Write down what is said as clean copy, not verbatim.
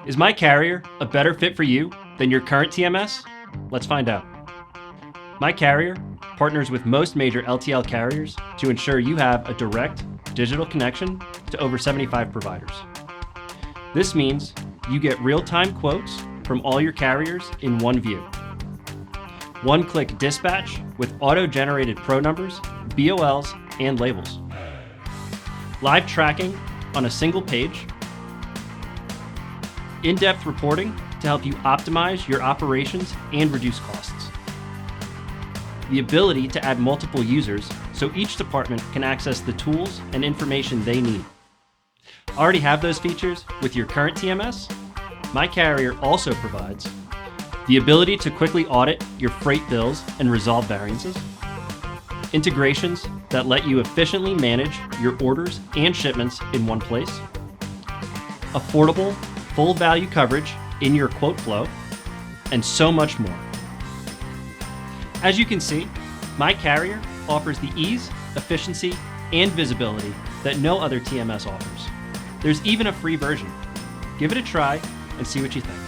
Is MyCarrier a better fit for you than your current TMS? Let's find out. MyCarrier partners with most major LTL carriers to ensure you have a direct digital connection to over 75 providers. This means you get real-time quotes from all your carriers in one view. One-click dispatch with auto-generated pro numbers, BOLs, and labels. Live tracking on a single page. In-depth reporting to help you optimize your operations and reduce costs. The ability to add multiple users so each department can access the tools and information they need. Already have those features with your current TMS? MyCarrier also provides the ability to quickly audit your freight bills and resolve variances, integrations that let you efficiently manage your orders and shipments in one place, affordable, full value coverage in your quote flow, and so much more. As you can see, MyCarrier offers the ease, efficiency, and visibility that no other TMS offers. There's even a free version. Give it a try and see what you think.